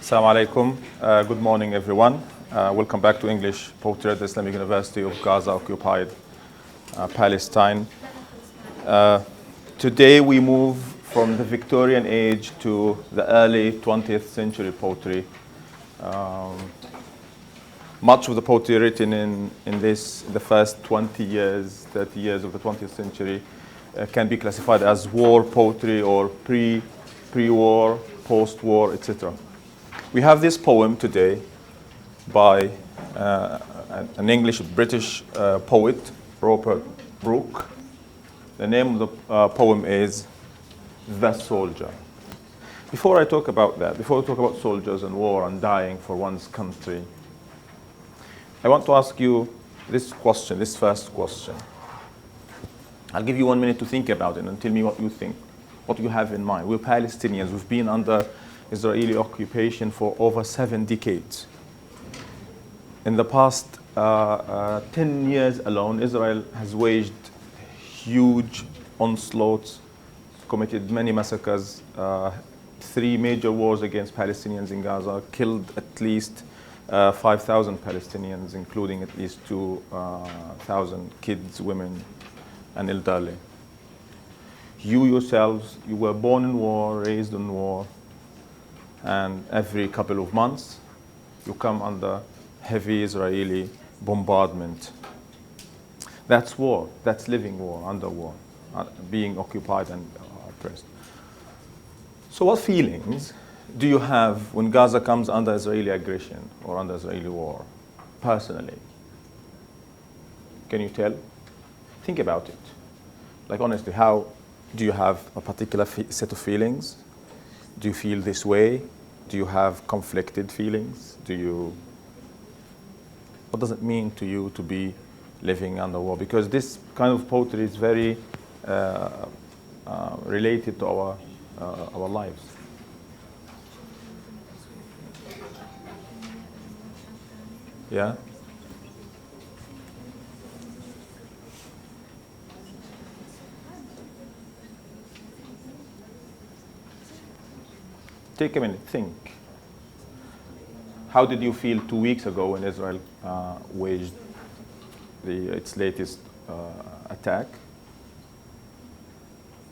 Assalamu alaikum. Good morning, everyone. Welcome back to English Poetry at the Islamic University of Gaza, occupied Palestine. Today we move from the Victorian age to the early 20th century poetry. Much of the poetry written in the first 20 years, 30 years of the 20th century can be classified as war poetry or pre-war, post-war, etc. We have this poem today by an English-British poet, Rupert, Brooke. The name of the poem is The Soldier. Before I talk about that, before I talk about soldiers and war and dying for one's country, I want to ask you this question, this first question. I'll give you 1 minute to think about it and tell me what you think, what you have in mind. We're Palestinians. We've been under Israeli occupation for over 7 decades. In the past 10 years alone, Israel has waged huge onslaughts, committed many massacres, 3 major wars against Palestinians in Gaza, killed at least 5,000 Palestinians, including at least 2,000 kids, women, and elderly. You yourselves, you were born in war, raised in war, and every couple of months, you come under heavy Israeli bombardment. That's war. That's living war, under war, being occupied and oppressed. So what feelings do you have when Gaza comes under Israeli aggression or under Israeli war, personally? Can you tell? Think about it. Like, honestly, how do you have a particular set of feelings? Do you feel this way? Do you have conflicted feelings? What does it mean to you to be living under war? Because this kind of poetry is very related to our lives. Yeah? Take a minute, think. How did you feel 2 weeks ago when Israel waged its latest attack?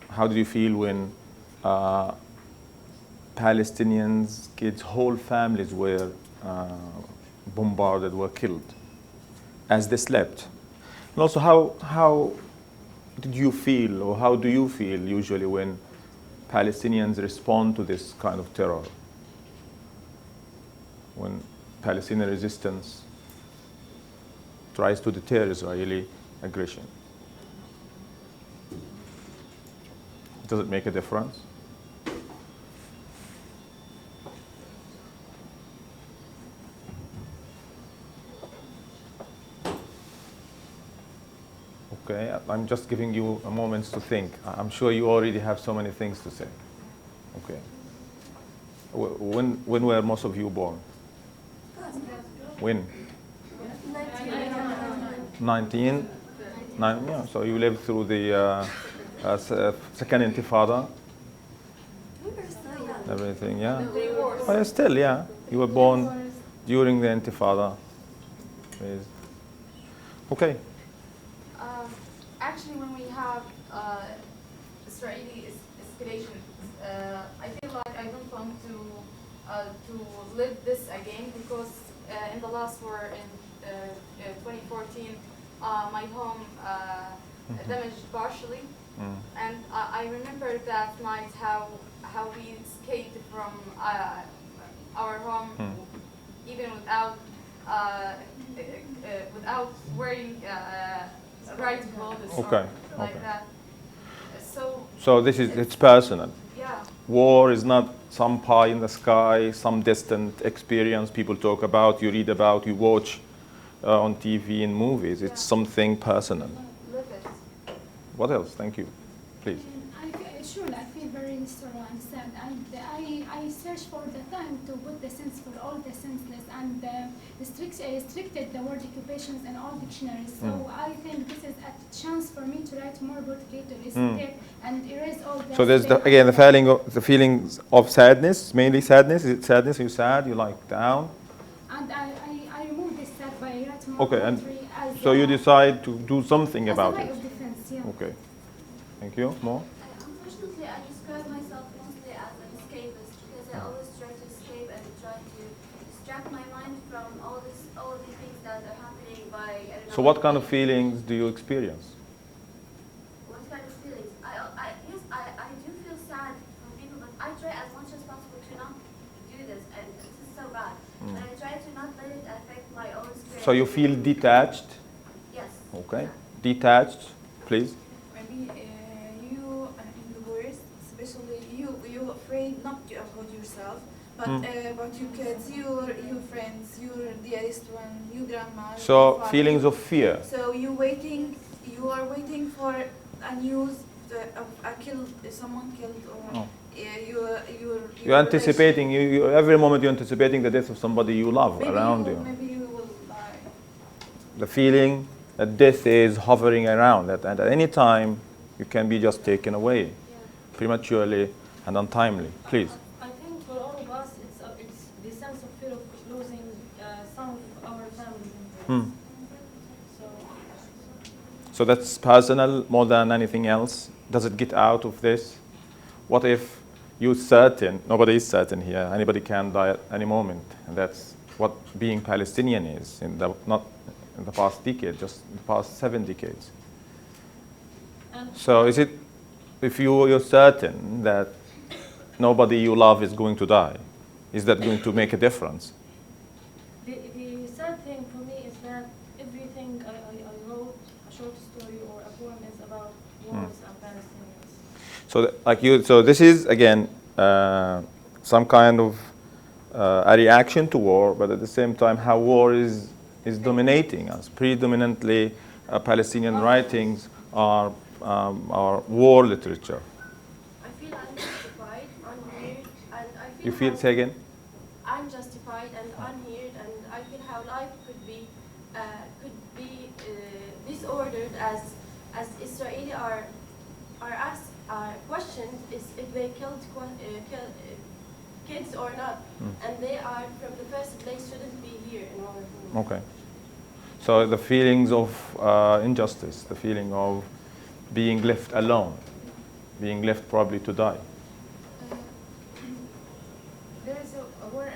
How did you feel when Palestinians, kids, whole families were bombarded, were killed as they slept? And also, how did you feel, or how do you feel usually when Palestinians respond to this kind of terror? When Palestinian resistance tries to deter Israeli aggression? Does it make a difference? Okay, I'm just giving you a moment to think. I'm sure you already have so many things to say. Okay. When were most of you born? When? 19? Yeah, so you lived through the second intifada? Everything, yeah? Oh, still, yeah. You were born during the intifada. Okay. Actually, when we have Israeli escalation, I feel like I don't want to live this again, because in the last war in 2014, my home damaged partially, and I remember that night how we escaped from our home, even without wearing right clothes, okay. like that. So it's personal. Yeah. War is not some pie in the sky, some distant experience people talk about, you read about, you watch on TV and movies. It's something personal. Live it. What else? Thank you. Please. I sure, I feel very sorrow and sad, and I search for the time to put the sense for all the senseless and restricted the word occupations in all dictionaries. So I think this is a chance for me to write more poetry to escape and erase all the. So there's again the feelings of sadness, mainly sadness. Is it sadness? Are you sad? You like down? And I remove this sad by writing more Okay, and poetry as so you decide to do something as about a way it. of defense. Yeah. Okay. Thank you. More? Unfortunately, I describe myself mostly as an escapist because I always try to escape and try to distract my mind from all the things that are happening by. I don't know, So what kind of feelings do you experience? What kind of feelings? Yes, I do feel sad from people, but I try as much as possible to not do this, and this is so bad. But I try to not let it affect my own spirit. So you feel detached? Yes. Okay. Detached, please. Maybe you in the worst, especially you afraid not about yourself, but about your kids, your friends, your dearest one, your grandma. So your father. feelings of fear. So you are waiting for a news of someone killed, or You're anticipating. You every moment you're anticipating the death of somebody you love around you. Maybe you will die. The feeling that death is hovering around, that at any time you can be just taken away prematurely and untimely. Please. I think for all of us, it's the sense of fear of losing some of our families and friends. So that's personal more than anything else. Does it get out of this? What if you're certain, nobody is certain here, anybody can die at any moment, and that's what being Palestinian is, not in the past decade, just in the past 7 decades. So is it, if you're certain that nobody you love is going to die, is that going to make a difference? The sad thing for me is that everything I wrote, a short story or a poem, is about wars and Palestinians. So this is again some kind of a reaction to war, but at the same time how war is dominating us. Predominantly Palestinian writings are war literature. I feel unjustified, unheard, and I feel. You feel, say again? Unjustified and unheard, and I feel how life could be disordered as Israeli are asked questioned is if they killed kids or not, and they are from the first place shouldn't be here in order to. Okay. So the feelings of injustice, the feeling of being left alone, being left probably to die. There is a war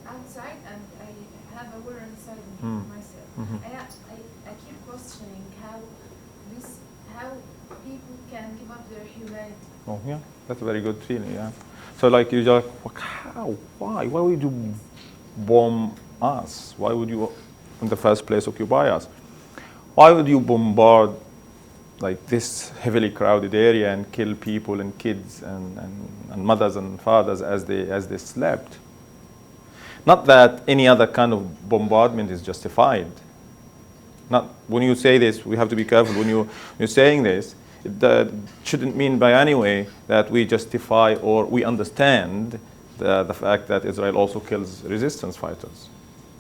outside, and I have a war inside myself. I keep questioning how people can give up their humanity. Oh yeah, that's a very good feeling. Yeah. So like you just how? Why would you bomb us? Why would you, in the first place, occupy us? Why would you bombard like this heavily crowded area and kill people and kids and mothers and fathers as they slept? Not that any other kind of bombardment is justified. Not when you say this, we have to be careful. When you're saying this, it shouldn't mean by any way that we justify or we understand the fact that Israel also kills resistance fighters.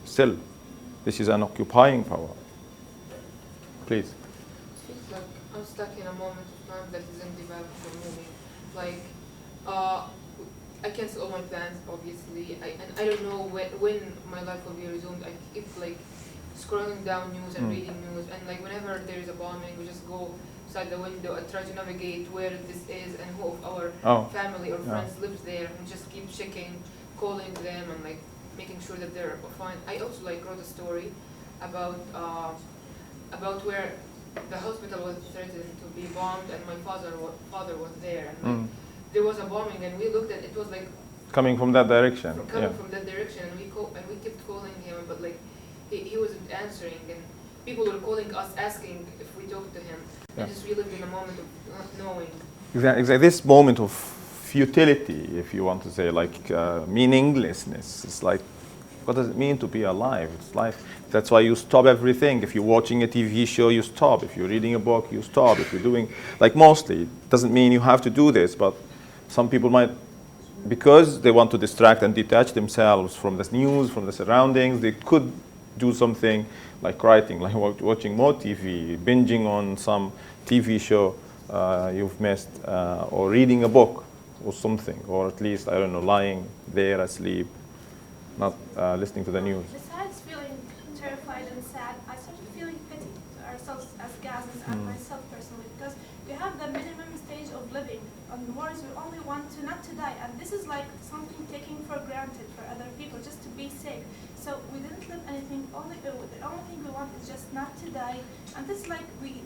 Still, this is an occupying power. Please. It feels like I'm stuck in a moment of time that isn't developed for moving. Like, I cancel all my plans, obviously, and I don't know when my life will be resumed. I keep like scrolling down news and reading news, and like whenever there is a bombing, we just go outside the window and try to navigate where this is and who of our family or friends lives there, and just keep checking, calling them, and like making sure that they're fine. I also like wrote a story about where the hospital was threatened to be bombed, and my father was there, and like, there was a bombing, and we looked at it was like Coming from that direction. from that direction, and we kept calling him, but like he wasn't answering, and people were calling us asking if we talked to him. I just relived in a moment of not knowing. Exactly. This moment of futility, if you want to say, like meaninglessness. It's like What does it mean to be alive? It's life. That's why you stop everything. If you're watching a TV show, you stop. If you're reading a book, you stop. If you're doing, like mostly, it doesn't mean you have to do this, but some people might, because they want to distract and detach themselves from the news, from the surroundings, they could do something like writing, like watching more TV, binging on some TV show you've missed, or reading a book or something, or at least, I don't know, lying there asleep, not listening to the news. Besides feeling terrified and sad, I started feeling pity to ourselves as Gazans and myself personally, because we have the minimum stage of living. On wars, we only want to not to die, and this is like something taken for granted for other people, just to be safe. So we didn't live anything. The only thing we want is just not to die, and this like we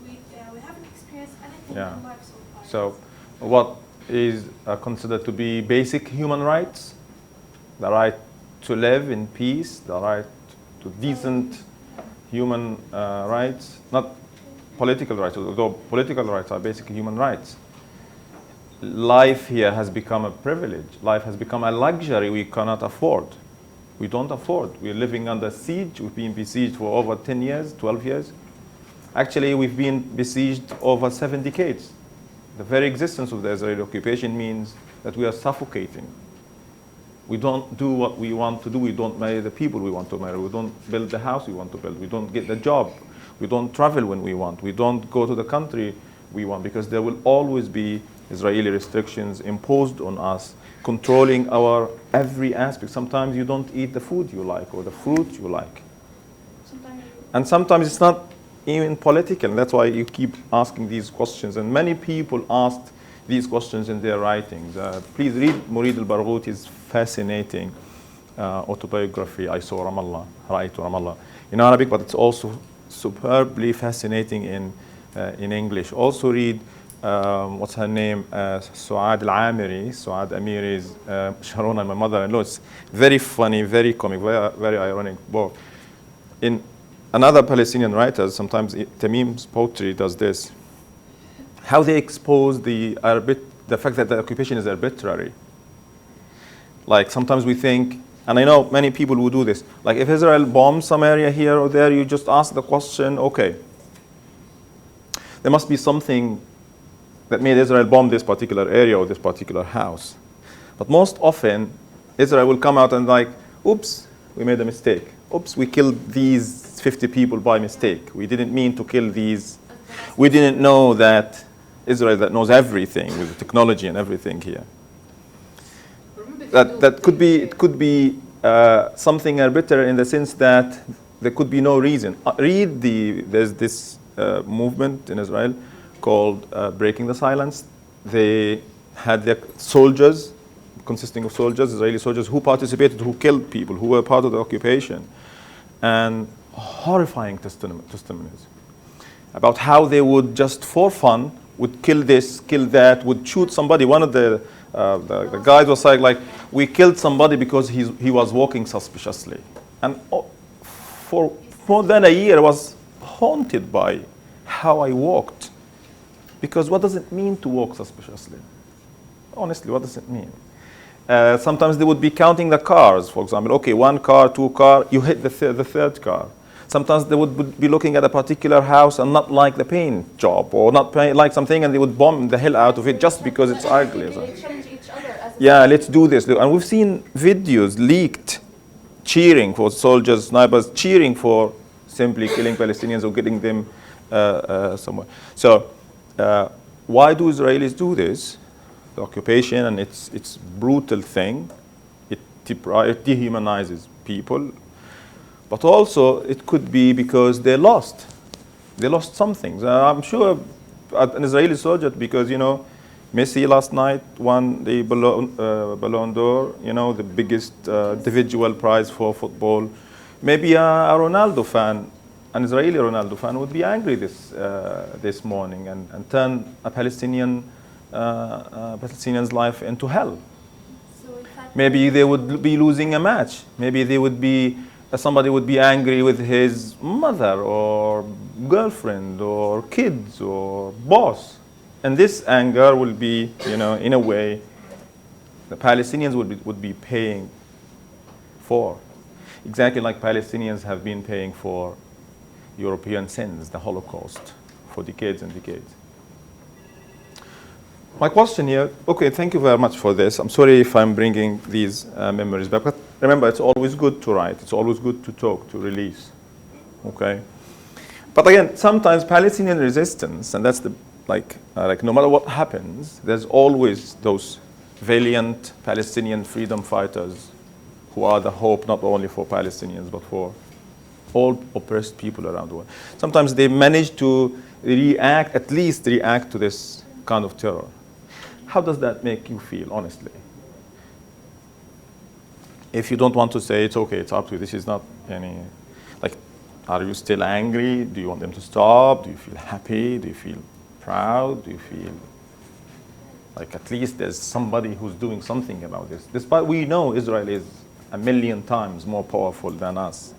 haven't experienced anything in life so far. So, what is considered to be basic human rights? The right to live in peace, the right to decent human rights, not political rights, although political rights are basic human rights. Life here has become a privilege. Life has become a luxury we cannot afford. We don't afford. We're living under siege. We've been besieged for over 10 years, 12 years. Actually, we've been besieged over 7 decades. The very existence of the Israeli occupation means that we are suffocating. We don't do what we want to do. We don't marry the people we want to marry. We don't build the house we want to build. We don't get the job. We don't travel when we want. We don't go to the country we want, because there will always be Israeli restrictions imposed on us, controlling our every aspect. Sometimes you don't eat the food you like or the fruit you like. And sometimes it's not even political. And that's why you keep asking these questions. And many people asked these questions in their writings. Please read Murid al-Barghouti's fascinating autobiography, I Saw Ramallah, رأيت Ramallah, in Arabic, but it's also superbly fascinating in English. Also read, what's her name, Suad al-Amiri, Suad Amiri's Sharona, my mother-in-law. It's very funny, very comic, very ironic book. In another Palestinian writers, sometimes Tamim's poetry does this, how they expose the fact that the occupation is arbitrary. Like sometimes we think, and I know many people will do this, like if Israel bombs some area here or there, you just ask the question, okay, there must be something that made Israel bomb this particular area or this particular house. But most often, Israel will come out and like, oops, we made a mistake. Oops, we killed these 50 people by mistake. We didn't mean to kill these. We didn't know that Israel that knows everything with the technology and everything here. That could be, it could be something arbitrary in the sense that there could be no reason. There's this movement in Israel called Breaking the Silence. They had their soldiers, consisting of soldiers, Israeli soldiers, who participated, who killed people, who were part of the occupation. And horrifying testimonies about how they would just for fun, would kill this, kill that, would shoot somebody. One of the guys was like, we killed somebody because he was walking suspiciously. And for more than a year, I was haunted by how I walked. Because what does it mean to walk suspiciously? Honestly, what does it mean? Sometimes they would be counting the cars, for example. Okay, 1 car, 2 car, you hit the third car. Sometimes they would be looking at a particular house and not like the paint job, or not like something, and they would bomb the hell out of it just because it's ugly. They challenge each other as Yeah, let's do this. And we've seen videos leaked, cheering for soldiers, snipers, cheering for simply killing Palestinians or getting them somewhere. So why do Israelis do this? The occupation and its brutal thing, it dehumanizes people. But also, it could be because they lost. They lost something. I'm sure an Israeli soldier, because, you know, Messi last night won the Ballon d'Or, you know, the biggest individual prize for football. Maybe a Ronaldo fan, an Israeli Ronaldo fan, would be angry this morning and turn a Palestinian's life into hell. Maybe they would be losing a match. Maybe they would be, somebody would be angry with his mother or girlfriend or kids or boss. And this anger will be, you know, in a way, the Palestinians would be paying for. exactly like Palestinians have been paying for European sins, the Holocaust, for decades and decades. My question here, okay, thank you very much for this. I'm sorry if I'm bringing these memories back, but remember, it's always good to write. It's always good to talk, to release, okay? But again, sometimes Palestinian resistance, and that's the, like no matter what happens, there's always those valiant Palestinian freedom fighters who are the hope not only for Palestinians, but for all oppressed people around the world. Sometimes they manage to react, at least react to this kind of terror. How does that make you feel, honestly? If you don't want to say it's okay, it's up to you, this is not any, like, are you still angry? Do you want them to stop? Do you feel happy? Do you feel proud? Do you feel like at least there's somebody who's doing something about this? Despite we know Israel is 1,000,000 times more powerful than us.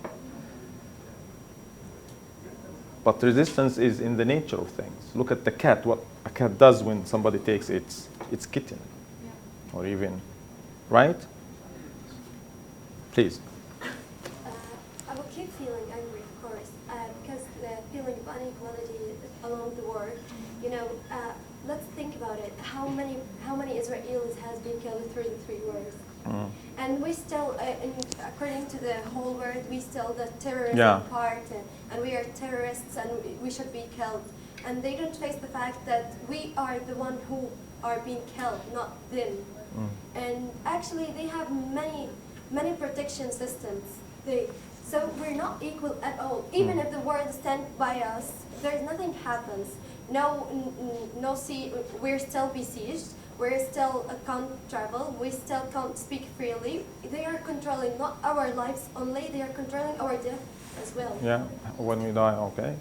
But resistance is in the nature of things. Look at the cat, what a cat does when somebody takes its kitten. Yeah. Or even, right? Please. I will keep feeling angry, of course, because the feeling of inequality along the world, you know, let's think about it. How many Israelis has been killed through the 3 wars? Mm. And we still, according to the whole world, we still the terrorism part, and we are terrorists and we should be killed. And they don't face the fact that we are the one who are being killed, not them. Mm. And actually, they have many protection systems. So we're not equal at all. Even if the world stands by us, there's nothing happens. No sea. We're still besieged. We still can't travel. We still can't speak freely. They are controlling not our lives only. They are controlling our death as well. Yeah, when we die, okay.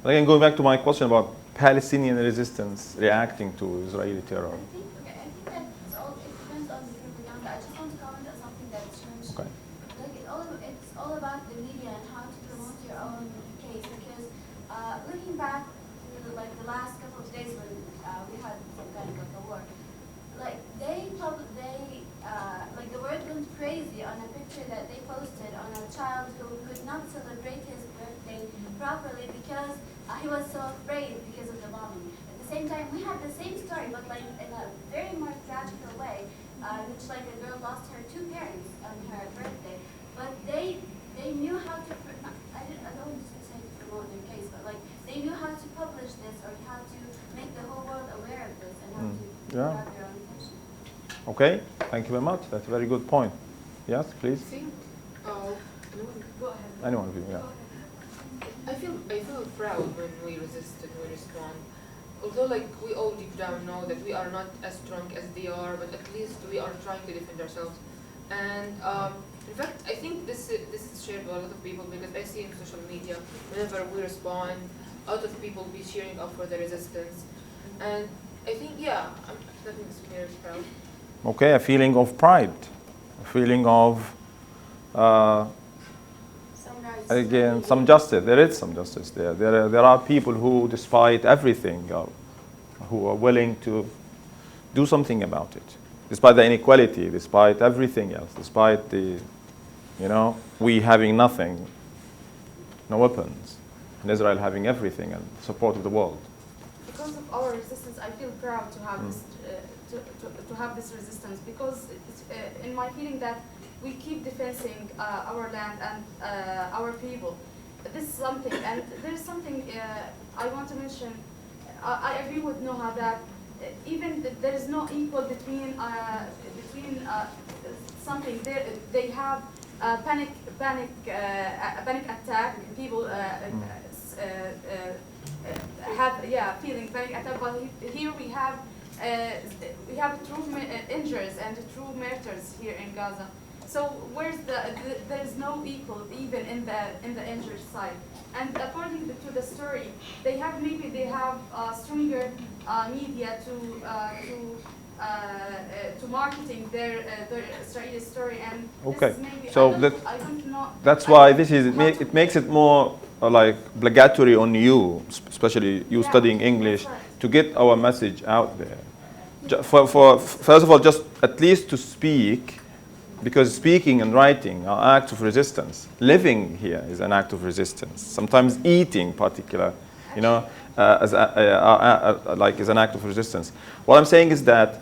Again, going back to my question about Palestinian resistance reacting to Israeli terror. I think that it depends on the propaganda. I just want to comment on something that's changed. Okay. Like it's all about the media and how to promote your own case. Because looking back to like the last couple of days when we had some kind of like a war, like like the world went crazy on a picture that they posted on a child who could not celebrate his birthday properly because he was so afraid because of the bombing. At the same time, we had the same story, but like in a very more tragical way, which like a girl lost her 2 parents on her birthday. But they knew how to. I don't want to say to promote their case, but like they knew how to publish this or how to make the whole world aware of this and how to grab their own attention. Okay, thank you very much. That's a very good point. Yes, please. Go ahead. Anyone of you, yeah. I feel proud when we resist and we respond. Although like we all deep down know that we are not as strong as they are, but at least we are trying to defend ourselves. And in fact, I think this is shared by a lot of people because I see in social media whenever we respond, a lot of people be cheering up for the resistance. And I think that makes me very proud. Okay, a feeling of pride, a feeling of again, some justice. There is some justice there. There are people who, despite everything, who are willing to do something about it, despite the inequality, despite everything else, despite the, we having nothing, no weapons, and Israel having everything and support of the world. Because of our resistance, I feel proud to have this to have this resistance because it's, in my feeling that we keep defending our land and our people. This is something, and there's something I want to mention. I agree with Noha that even there is no equal between something. They have panic attack. People have feeling panic attack. But here we have true injuries and true martyrs here in Gaza. So where's there is no equal even in the injured side. And according to the story, they have stronger media to marketing their Israeli story. And okay, this is maybe, so I don't know. That's why it makes it more like obligatory on you, especially you studying English, to get our message out there. First of all, just at least to speak because speaking and writing are acts of resistance. Living here is an act of resistance. Sometimes eating, particular, you know, like is an act of resistance. What I'm saying is that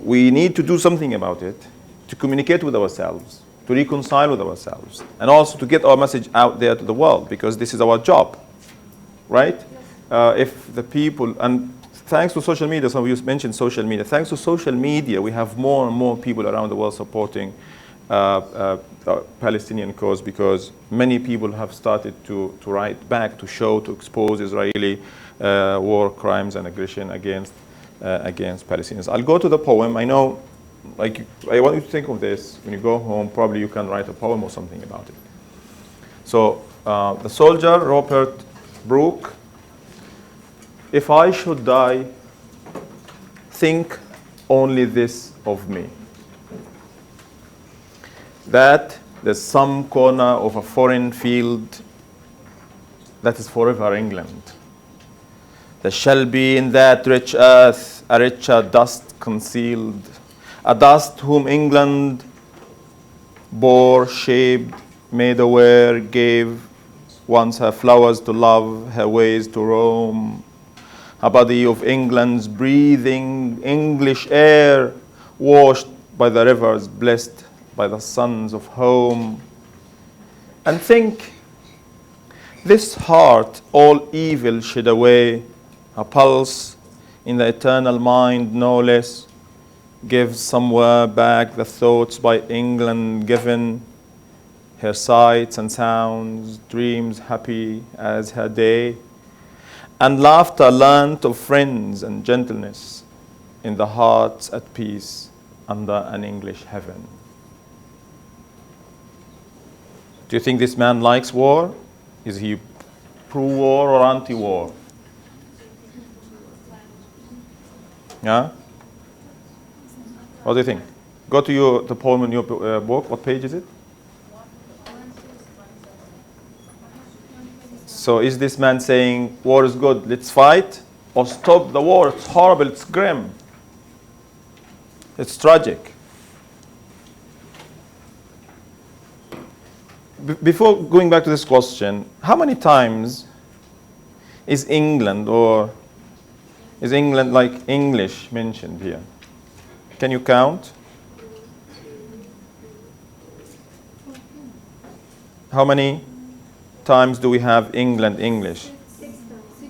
we need to do something about it, to communicate with ourselves, to reconcile with ourselves, and also to get our message out there to the world, because this is our job, right? If the people, and thanks to social media, some of you mentioned social media, thanks to social media, we have more and more people around the world supporting Palestinian cause, because many people have started to write back, to show, to expose Israeli war crimes and aggression against Palestinians. I'll go to the poem. I know, like, I want you to think of this. When you go home, probably you can write a poem or something about it. So, the soldier, Rupert, Brooke. If I should die, think only this of me, that there's some corner of a foreign field that is forever England. There shall be in that rich earth a richer dust concealed, a dust whom England bore, shaped, made aware, gave once her flowers to love, her ways to roam, a body of England's breathing English air, washed by the rivers, blessed by the suns of home. And think, this heart all evil shed away, a pulse in the eternal mind no less, gives somewhere back the thoughts by England given, her sights and sounds, dreams happy as her day, and laughter learnt of friends and gentleness in the hearts at peace under an English heaven. Do you think this man likes war? Is he pro-war or anti-war? Yeah? What do you think? Go to the poem in your book. What page is it? So is this man saying war is good, let's fight? Or stop the war, it's horrible, it's grim. It's tragic. Before going back to this question, how many times is England like English mentioned here? Can you count? How many times do we have England English?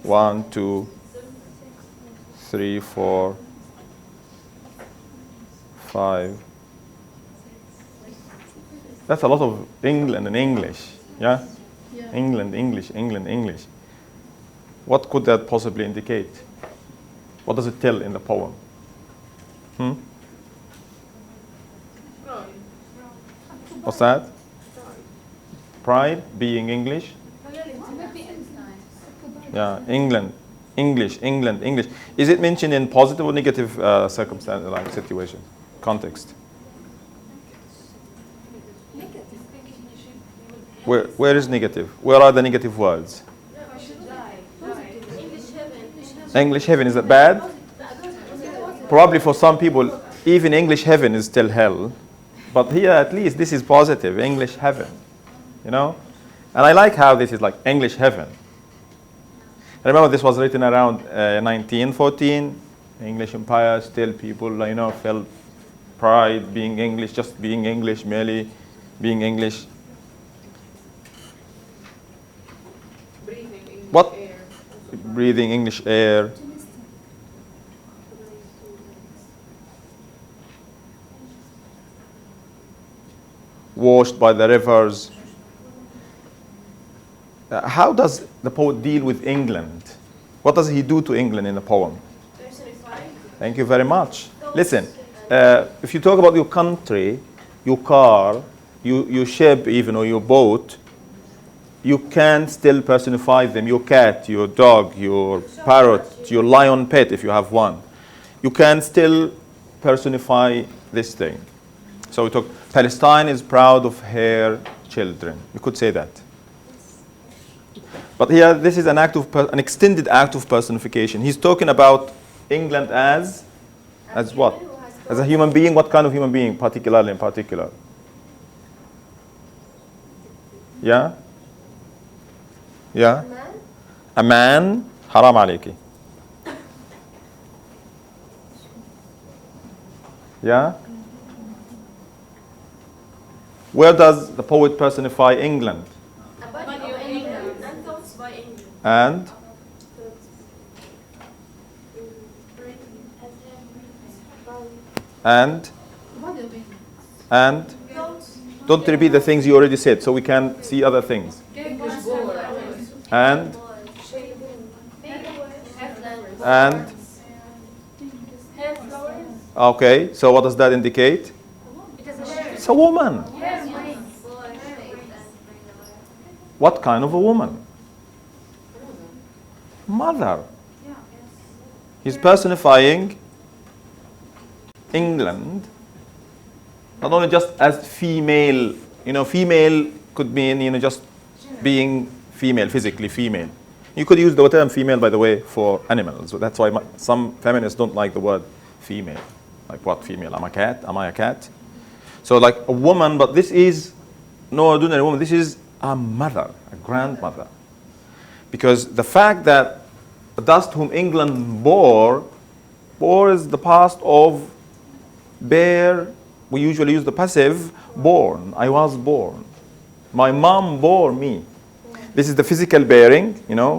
1, 2, 3, 4, 5. That's a lot of England and English, yeah? England, English, England, English. What could that possibly indicate? What does it tell in the poem? What's that? Pride, being English? Yeah, England, English, England, English. Is it mentioned in positive or negative circumstance, like situation, context? Where is negative? Where are the negative words? English heaven, is it bad? Probably for some people, even English heaven is still hell. But here, at least, this is positive, English heaven. You know? And I like how this is like English heaven. I remember this was written around 1914. English Empire, still people, you know, felt pride, being English, just being English, merely being English. Breathing English What? air. Breathing English air. Washed by the rivers. How does the poet deal with England? What does he do to England in the poem? Thank you very much. Listen, if you talk about your country, your car, your ship even, or your boat, you can still personify them. Your cat, your dog, your parrot, your lion pet, if you have one. You can still personify this thing. So we talk, Palestine is proud of her children. You could say that. But here, this is an extended act of personification. He's talking about England as what? Who has As a human being, what kind of human being, particularly in particular? Yeah? Yeah? A man. حرام عليكي. Yeah? Where does the poet personify England? And thoughts by England. And? And? And? Don't repeat the things you already said, so we can see other things. And? And? Okay, so what does that indicate? It's a woman. What kind of a woman? Mother. He's personifying England, not only just as female, female could mean, just being female, physically female. You could use the term female, by the way, for animals. So that's why some feminists don't like the word female. Like, what female? I'm a cat? Am I a cat? So like a woman, but this is no ordinary woman. This is a mother, a grandmother. Because the fact that the dust whom England bore is the past of bear. We usually use the passive, born. I was born. My mom bore me. This is the physical bearing,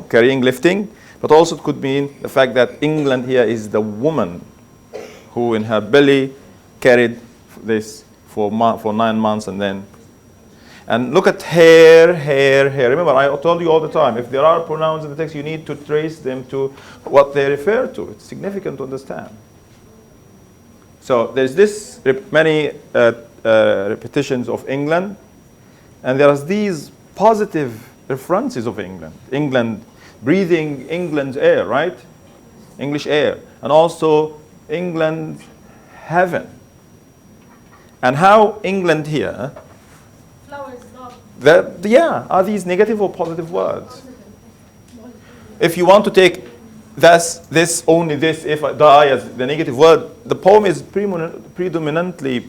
carrying, lifting. But also it could mean the fact that England here is the woman who in her belly carried this for 9 months and look at hair. Remember, I told you all the time, if there are pronouns in the text, you need to trace them to what they refer to. It's significant to understand. So there's this many repetitions of England, and there's these positive references of England. England, breathing England's air, right? English air. And also England's heaven. And how England here, Flowers, love. are these negative or positive words? If you want to take this, only this, if I die as the negative word, the poem is predominantly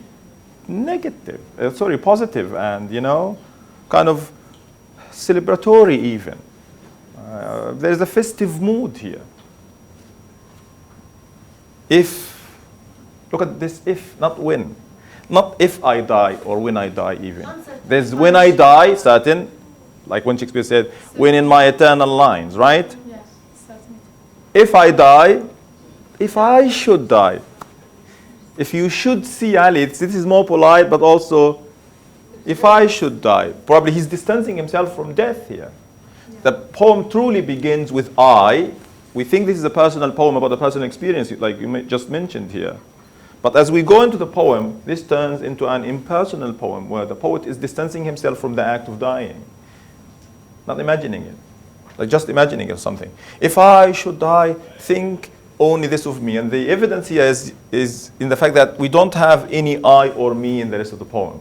negative, positive, and kind of celebratory even. There's a festive mood here. Look at this if, not when. Not if I die or when I die even. There's when I die, certain, like when Shakespeare said, when in my eternal lines, right? Yes, certainly. If I die, if I should die, if you should see Ali, this is more polite, but also, if I should die. Probably he's distancing himself from death here. The poem truly begins with I. We think this is a personal poem about a personal experience, like you just mentioned here. But as we go into the poem, this turns into an impersonal poem where the poet is distancing himself from the act of dying. Not imagining it. Like just imagining it something. If I should die, think only this of me. And the evidence here is in the fact that we don't have any I or me in the rest of the poem.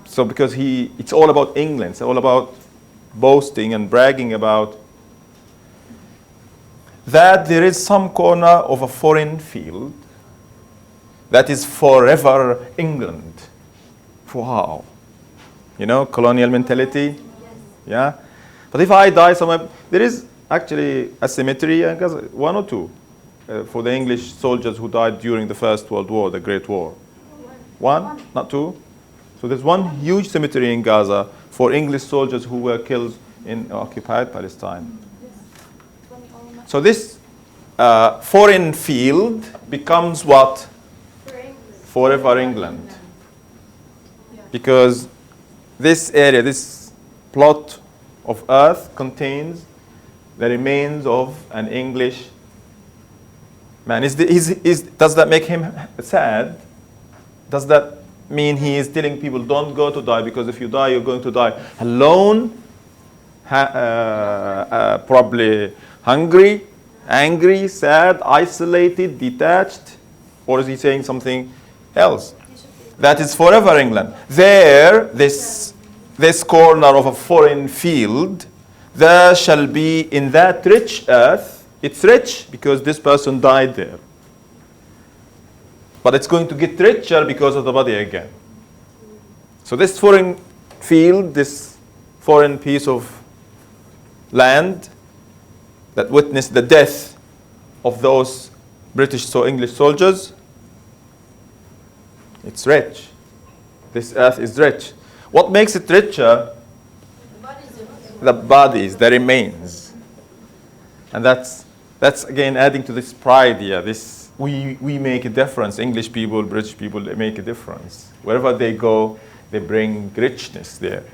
So because it's all about England. It's all about boasting and bragging about that there is some corner of a foreign field that is forever England. Wow. Colonial mentality. Yeah. But if I die somewhere, there is actually a cemetery, one or two, for the English soldiers who died during the First World War, the Great War. One, not two. So there's one huge cemetery in Gaza for English soldiers who were killed in occupied Palestine. So this foreign field becomes what? Forever England. Because this area, this plot of earth contains the remains of an English man. Does that make him sad? Does that mean he is telling people don't go to die because if you die, you're going to die alone, probably hungry, angry, sad, isolated, detached? Or is he saying something else? That is forever England. There, this corner of a foreign field, there shall be in that rich earth, it's rich because this person died there. but it's going to get richer because of the body again. So this foreign field, this foreign piece of land that witnessed the death of those British English soldiers, it's rich. This earth is rich. What makes it richer? The bodies, the remains. And that's again adding to this pride here. This we make a difference. English people, British people, they make a difference. Wherever they go, they bring richness there.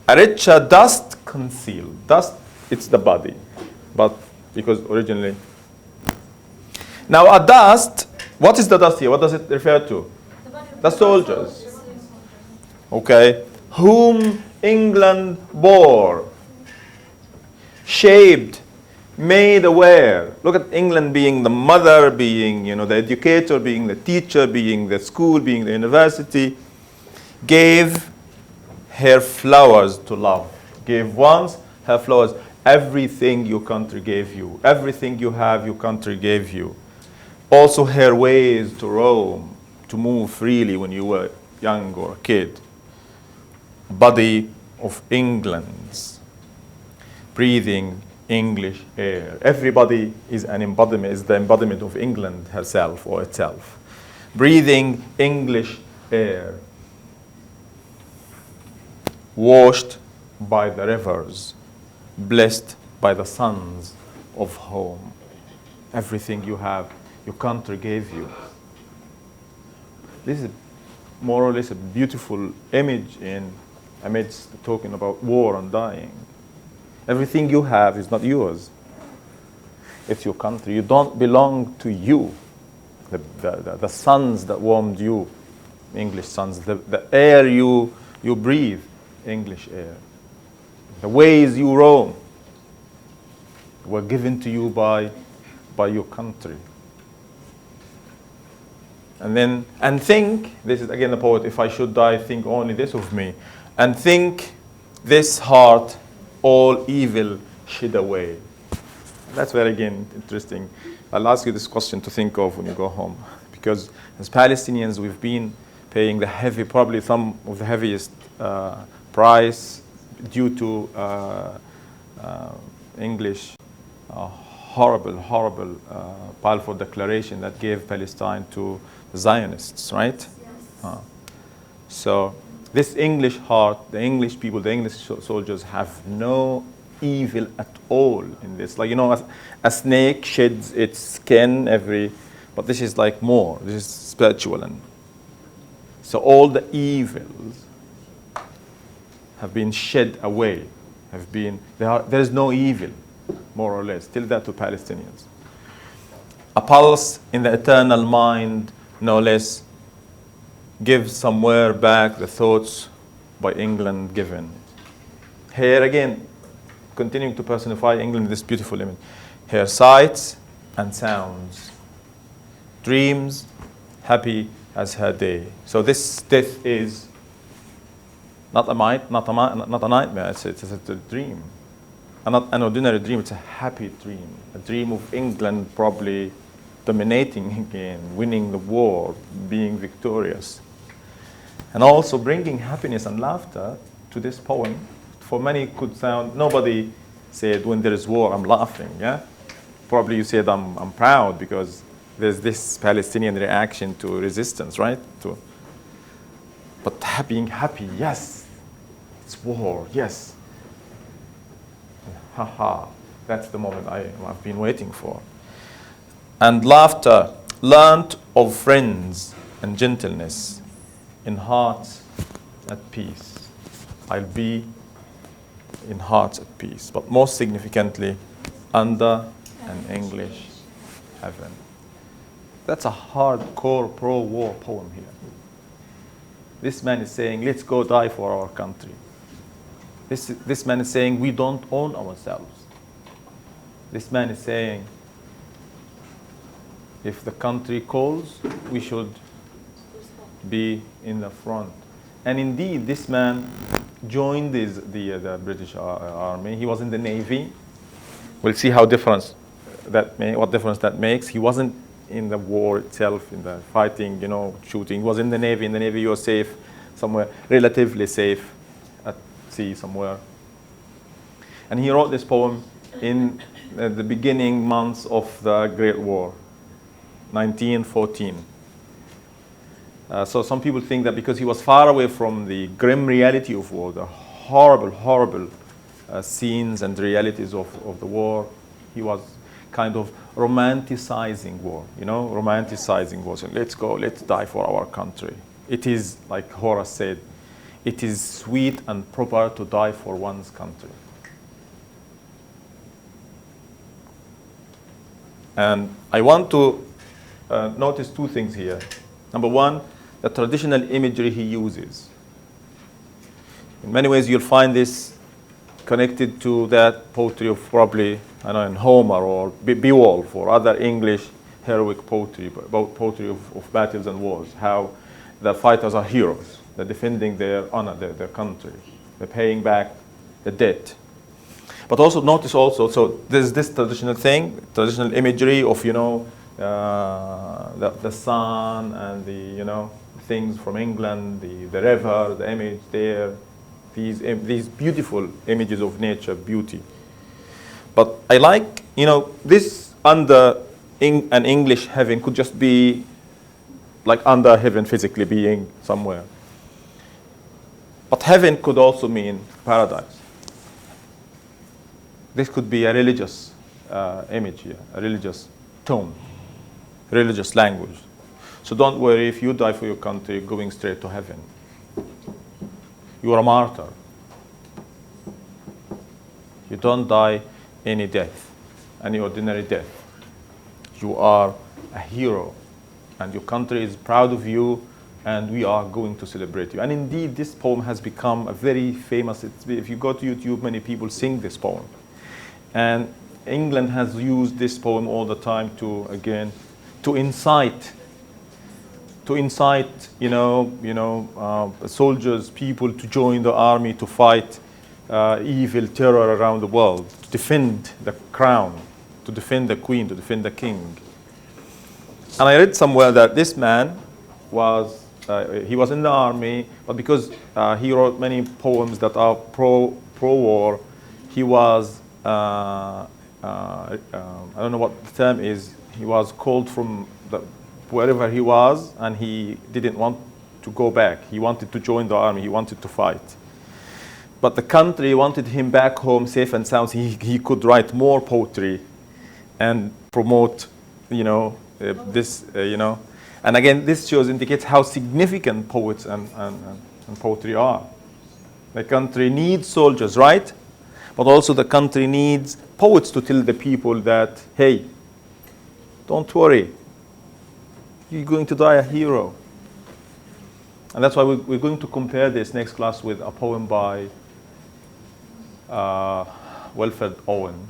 A richer dust concealed. Dust, it's the body, but because originally. Now a dust, what is the dust here? What does it refer to? The soldiers. Okay. Whom England bore, shaped, made aware. Look at England being the mother, being the educator, being the teacher, being the school, being the university. Gave her flowers to love. Gave once her flowers. Everything your country gave you. Everything you have, your country gave you. Also her ways to roam, to move freely when you were young or a kid. Body of England's, breathing English air. Everybody is an embodiment, is the embodiment of England herself or itself. Breathing English air. Washed by the rivers, blessed by the sons of home. Everything you have, your country gave you. This is more or less a beautiful image amidst talking about war and dying. Everything you have is not yours. It's your country. You don't belong to you. The suns that warmed you, English suns, the air you breathe, English air. The ways you roam were given to you by your country. And think, this is again the poet, if I should die, think only this of me. And think this heart all evil shed away. That's very, again, interesting. I'll ask you this question to think of when you go home. Because as Palestinians, we've been paying probably some of the heaviest price due to English horrible powerful declaration that gave Palestine to the Zionists, right? Yes. So this English heart, the English people, the English soldiers have no evil at all in this. Like, a snake sheds its skin but this is like more. This is spiritual. And so all the evils have been shed away, there is no evil, more or less. Tell that to Palestinians. A pulse in the eternal mind, no less, gives somewhere back the thoughts by England given. Here again, continuing to personify England, this beautiful image. Her sights and sounds, dreams, happy as her day. So this death is not a nightmare, it's a dream. And not an ordinary dream, it's a happy dream. A dream of England probably dominating again, winning the war, being victorious. And also bringing happiness and laughter to this poem. For many could sound, nobody said when there is war, I'm laughing, yeah? Probably you said I'm proud because there's this Palestinian reaction to resistance, right? But being happy, yes, it's war, yes. Haha, that's the moment I've been waiting for. And laughter, learnt of friends and gentleness, in hearts at peace. I'll be in hearts at peace, but most significantly, under an English heaven. That's a hardcore pro-war poem here. This man is saying, let's go die for our country. This man is saying, we don't own ourselves. This man is saying, if the country calls, we should be in the front. And indeed, this man joined the British Army. He was in the Navy. We'll see what difference that makes. He wasn't in the war itself, in the fighting, you know, shooting. He was in the Navy. In the Navy, you were safe somewhere, relatively safe at sea somewhere. And he wrote this poem in the beginning months of the Great War, 1914. So some people think that because he was far away from the grim reality of war, the horrible, horrible scenes and realities of the war, he was kind of romanticizing war, you know, romanticizing war. So let's go, let's die for our country. It is, like Horace said, it is sweet and proper to die for one's country. And I want to notice two things here. Number one, the traditional imagery he uses. In many ways, you'll find this connected to that poetry of probably, I don't know, in Homer or Beowulf or other English heroic poetry, about poetry of battles and wars, how the fighters are heroes. They're defending their honor, their country. They're paying back the debt. But also notice also, so there's this traditional thing, traditional imagery of, you know, the sun and the, you know, things from England, the river, the image there, these beautiful images of nature, beauty. But I like, you know, this under an English heaven could just be like under heaven physically being somewhere. But heaven could also mean paradise. This could be a religious image here, a religious tone, religious language. So don't worry, if you die for your country, you're going straight to heaven. You are a martyr. You don't die any death, any ordinary death. You are a hero, and your country is proud of you, and we are going to celebrate you. And indeed, this poem has become a very famous, if you go to YouTube, many people sing this poem. And England has used this poem all the time to, again, to incite, soldiers, people to join the army to fight evil, terror around the world, to defend the crown, to defend the queen, to defend the king. And I read somewhere that this man was, he was in the army, but because he wrote many poems that are pro-war, he was, I don't know what the term is, he was called from wherever he was, and he didn't want to go back. He wanted to join the army. He wanted to fight. But the country wanted him back home safe and sound. He could write more poetry and promote, this, And again, this indicates how significant poets and poetry are. The country needs soldiers, right? But also the country needs poets to tell the people that, hey, don't worry. You're going to die a hero. And that's why we're going to compare this next class with a poem by Wilfred Owen,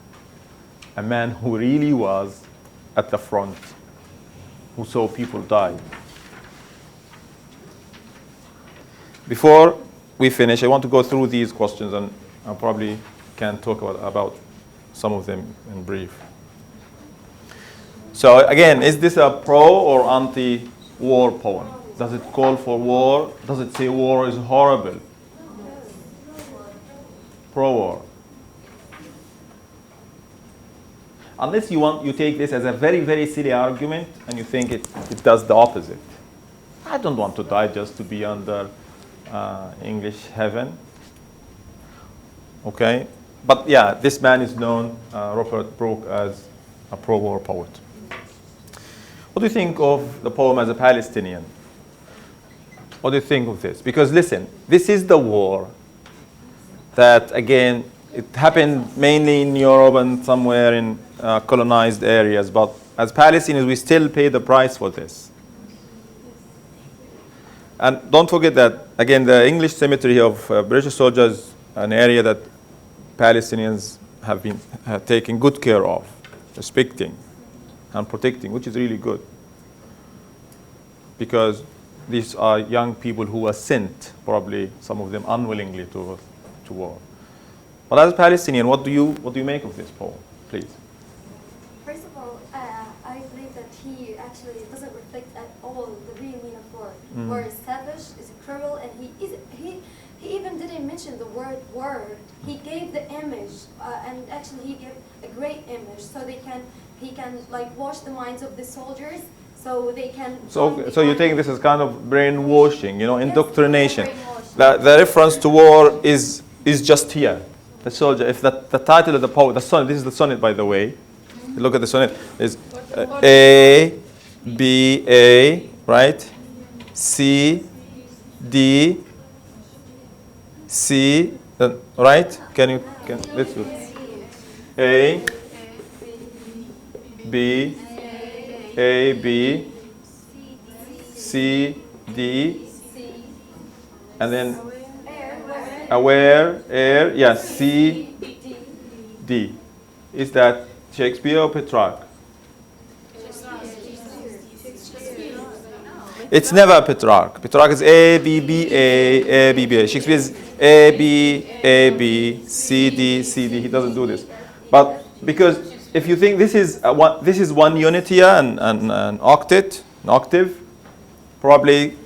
a man who really was at the front, who saw people die. Before we finish, I want to go through these questions, and I probably can talk about some of them in brief. So again, is this a pro or anti-war poem? Does it call for war? Does it say war is horrible? Pro-war. Unless you take this as a very, very silly argument and you think it does the opposite. I don't want to die just to be under English heaven. Okay? But yeah, this man is known, Rupert Brooke, as a pro-war poet. What do you think of the poem as a Palestinian? What do you think of this? Because listen, this is the war that, again, it happened mainly in Europe and somewhere in colonized areas, but as Palestinians, we still pay the price for this. And don't forget that, again, the English cemetery of British soldiers, an area that Palestinians have been taking good care of, respecting and protecting, which is really good. Because these are young people who were sent, probably some of them unwillingly, to war. But as a Palestinian, what do you make of this poem, please? First of all, I believe that he actually doesn't reflect at all the real meaning of war. War is savage, is cruel, and he even didn't mention the word war. He gave the image, and actually he gave a great image, so he can like wash the minds of the soldiers, so they can. So you think this is kind of brainwashing, you know, indoctrination? Brainwashing. The reference to war is just here. The soldier. If the title of the poem, the sonnet. This is the sonnet, by the way. Look at the sonnet. Is A, B, A, right? C, D, C, right? Let's do A, B, A, B, C, D, and then aware, air, yes, C, D. Is that Shakespeare or Petrarch? It's never Petrarch. Petrarch is A, B, B, A, B, B, A. Shakespeare is A, B, C, D, C, D. He doesn't do this. But because if you think this is one unit here and an octave, probably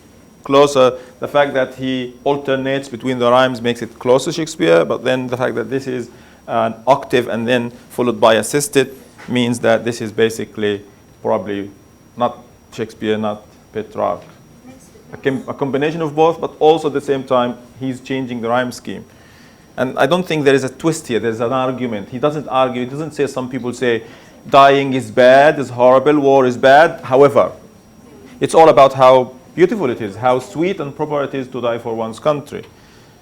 closer. The fact that he alternates between the rhymes makes it close to Shakespeare, but then the fact that this is an octave and then followed by assisted means that this is basically probably not Shakespeare, not Petrarch. A combination of both, but also at the same time he's changing the rhyme scheme. And I don't think there is a twist here. There's an argument. He doesn't argue. He doesn't say, some people say dying is bad, is horrible, war is bad. However, it's all about how beautiful it is, how sweet and proper it is to die for one's country.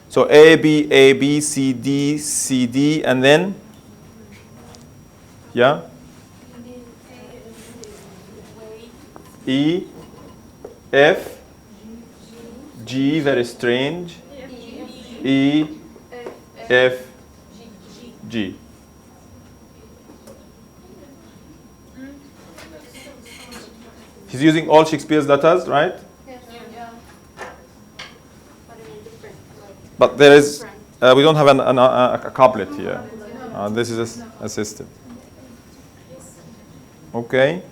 So A, B, C, D, and then, yeah? E, F, G, very strange, E, F, G. He's using all Shakespeare's letters, right? But there is, we don't have a couplet here. This is assisted. Okay.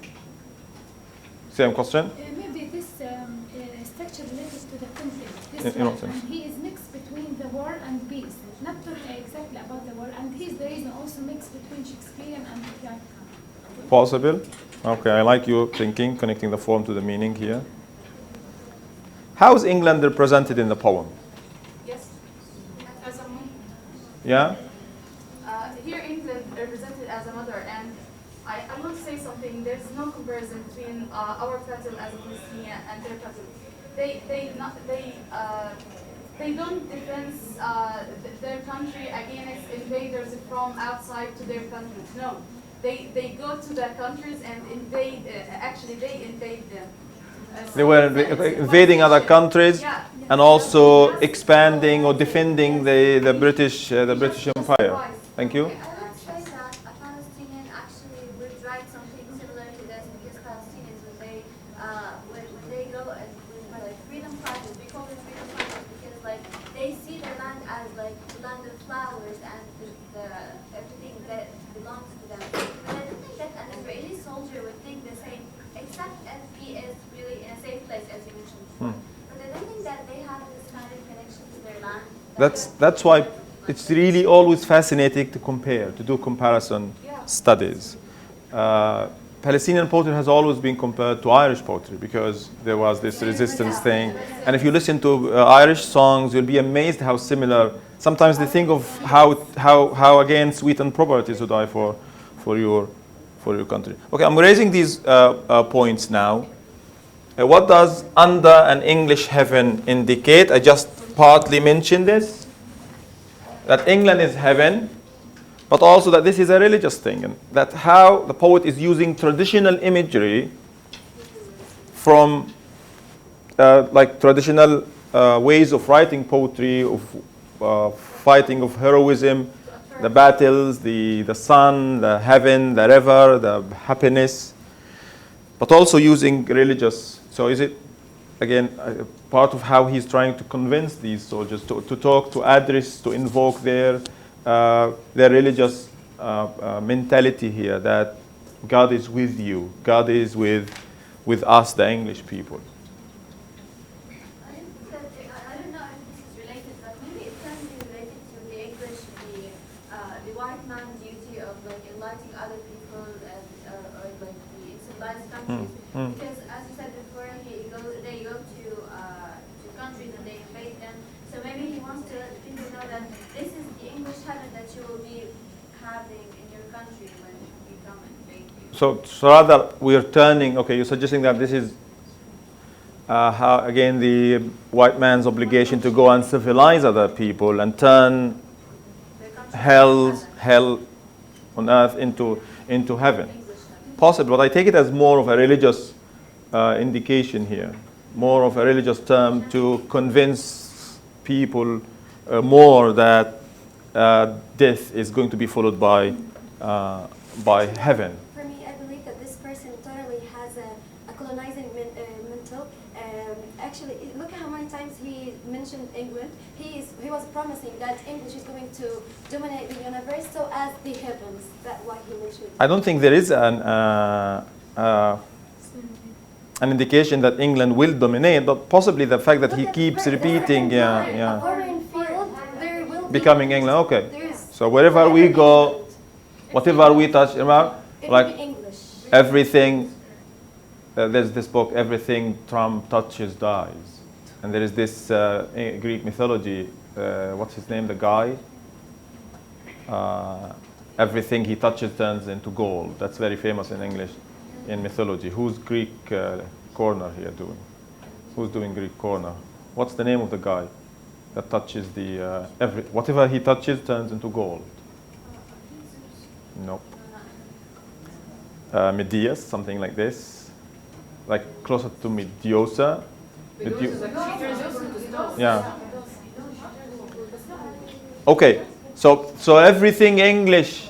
Same question? Maybe this structure related to the conflict. This In what one, sense? and he is mixed between the war and peace. Not talking exactly about the war, and he's the reason also mixed between Shakespearean and Petrarch. Possible. Okay, I like your thinking, connecting the form to the meaning here. How is England represented in the poem? Yes. As a mother. Yeah? Here England represented as a mother, and I want to say something. There's no comparison between our battle as a Palestinian and their battle. They don't defend their country against invaders from outside to their countries. No, they go to their countries and invade. Actually, they invade them. They were invading other countries and also expanding or defending the British Empire. Thank you. I would say that a Palestinian actually would write something similar to this, because Palestinians, when they go and when like freedom fighters, we call them freedom fighters because like they see their land as like the land of flowers and the everything that belongs to them. But I don't think that an Israeli soldier would think the same, except if he is really in a safe place, as you mentioned before. But I don't think that they have this kind of connection to their land. That's why it's really always fascinating to compare, to do comparison studies. Palestinian poetry has always been compared to Irish poetry because there was this resistance thing. And if you listen to Irish songs, you'll be amazed how similar. Sometimes they think of how again sweet and proper it is to die for your country. Okay, I'm raising these points now. What does under an English heaven indicate? I just partly mentioned this. That England is heaven, but also that this is a religious thing, and that how the poet is using traditional imagery from like traditional ways of writing poetry, of fighting, of heroism, the battles, the sun, the heaven, the river, the happiness, but also using religious. So is it, again, part of how he's trying to convince these soldiers to talk, to address, to invoke their religious mentality here, that God is with you. God is with us, the English people. I don't know if this is related, but maybe it can be related to the English, the white man's duty of like enlightening other people and or like the civilized countries. Because as you said before, they go to countries and they invade them. So maybe he wants to let people know that this is the English heaven that you will be having in your country when you come and invade you. So rather we're turning, okay, you're suggesting that this is how, again, the white man's obligation to go and civilize other people and turn hell on earth into heaven. Possible, but I take it as more of a religious indication here, more of a religious term to convince people more that death is going to be followed by heaven. For me, I believe that this person totally has a colonizing mental. Actually, look at how many times he mentioned England. He was promising that English is going to dominate the universe, so as the heavens. That's why he mentioned. I don't think there is an indication that England will dominate, but possibly the fact that he keeps repeating, A foreign field, there will becoming be England. Okay. There is. So wherever we go, whatever we touch, remember, It like will be English. everything. There's this book, Everything Trump Touches Dies, and there is this Greek mythology. What's his name? The guy. Everything he touches turns into gold. That's very famous in English, in mythology. Who's Greek corner here doing? Who's doing Greek corner? What's the name of the guy that touches the whatever he touches turns into gold? Nope. Medeus, something like this. Like closer to Mediosa. Yeah. Okay. So everything English,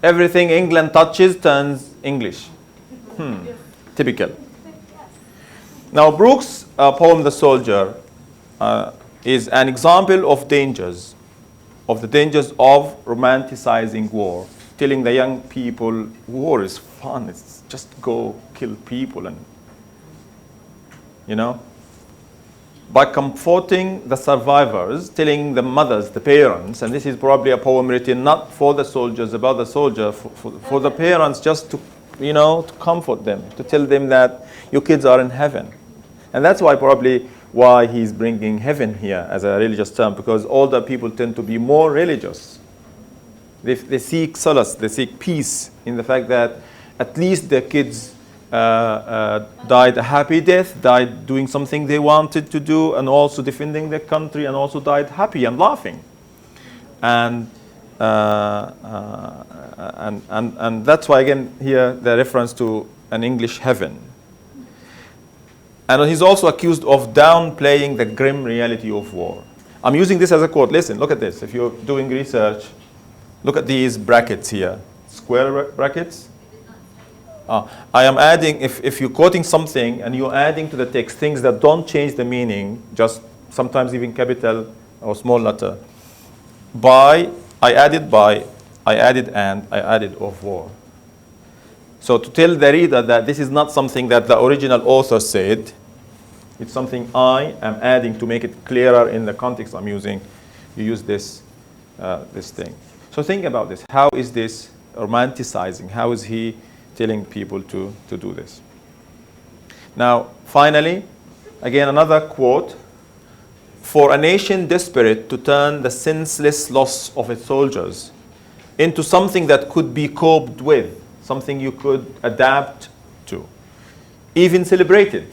everything England touches turns English. Typical. Now Brooke's poem, The Soldier, is an example of the dangers of romanticizing war, telling the young people war is fun, it's just go kill people, and by comforting the survivors, telling the mothers, the parents, and this is probably a poem written not for the soldiers, about the soldier, for the parents, just to to comfort them, to tell them that your kids are in heaven. And that's why he's bringing heaven here as a religious term, because older people tend to be more religious. They seek solace, they seek peace in the fact that at least their kids died a happy death, died doing something they wanted to do, and also defending their country, and also died happy and laughing. And that's why, again, here the reference to an English heaven. And he's also accused of downplaying the grim reality of war. I'm using this as a quote. Listen, look at this. If you're doing research, look at these brackets here. Square brackets. I am adding, if you're quoting something and you're adding to the text things that don't change the meaning, just sometimes even capital or small letter. I added of war. So to tell the reader that this is not something that the original author said, it's something I am adding to make it clearer in the context I'm using. You use this thing. So think about this. How is this romanticizing? How is he telling people to do this? Now, finally, again, another quote. For a nation desperate to turn the senseless loss of its soldiers into something that could be coped with, something you could adapt to, even celebrated.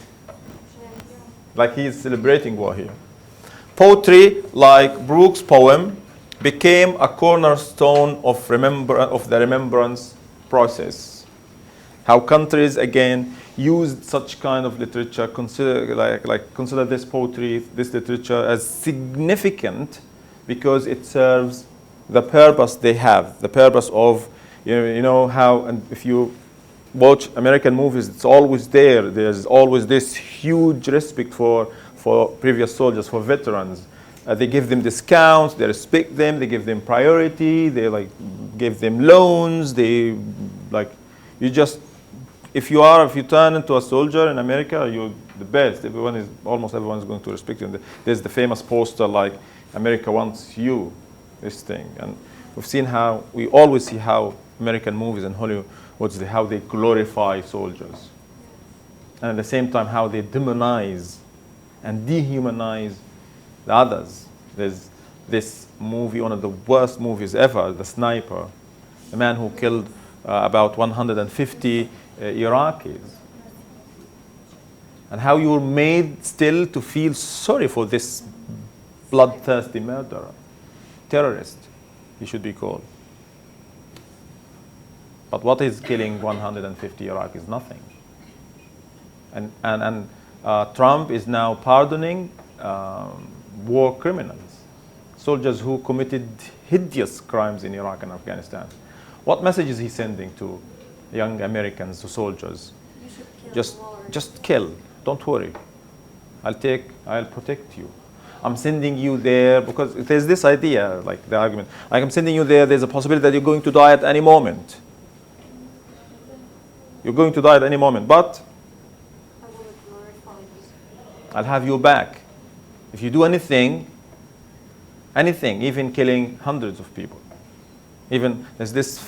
Like he is celebrating war here. Poetry, like Brooke's poem, became a cornerstone of the remembrance process. How countries, again, used such kind of literature, consider this poetry, this literature as significant because it serves the purpose they have, the purpose of, how, and if you watch American movies, it's always there. There's always this huge respect for previous soldiers, for veterans. They give them discounts, they respect them, they give them priority, they give them loans, they You just, if you turn into a soldier in America, you're the best. Almost everyone is going to respect you. And there's the famous poster like, America wants you, this thing. And we've seen how, we always see how American movies and Hollywood, how they glorify soldiers. And at the same time, how they demonize and dehumanize the others. There's this movie, one of the worst movies ever, The Sniper, the man who killed about 150 Iraqis. And how you're made still to feel sorry for this bloodthirsty murderer, terrorist, he should be called. But what is killing 150 Iraqis? Nothing. And Trump is now pardoning war criminals, soldiers who committed hideous crimes in Iraq and Afghanistan. What message is he sending to young Americans, to soldiers? You should kill Just kill. Don't worry. I'll protect you. I'm sending you there because there's this idea, like the argument, like I'm sending you there, there's a possibility that you're going to die at any moment. You're going to die at any moment, but I'll have you back. If you do anything, even killing hundreds of people. Even there's this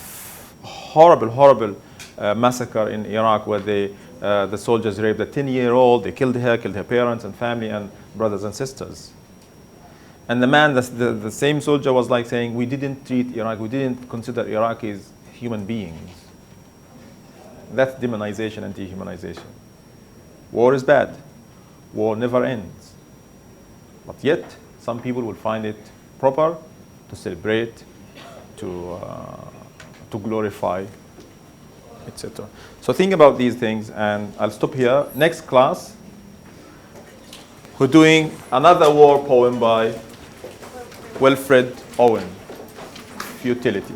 horrible massacre in Iraq where the soldiers raped a 10-year-old, they killed her parents and family and brothers and sisters. And the man, the same soldier was like saying, we didn't treat Iraq, we didn't consider Iraqis human beings. That's demonization and dehumanization. War is bad. War never ends. But yet, some people will find it proper to celebrate, to glorify, etc. So think about these things, and I'll stop here. Next class, we're doing another war poem by Wilfred Owen, Futility.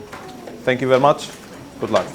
Thank you very much. Good luck.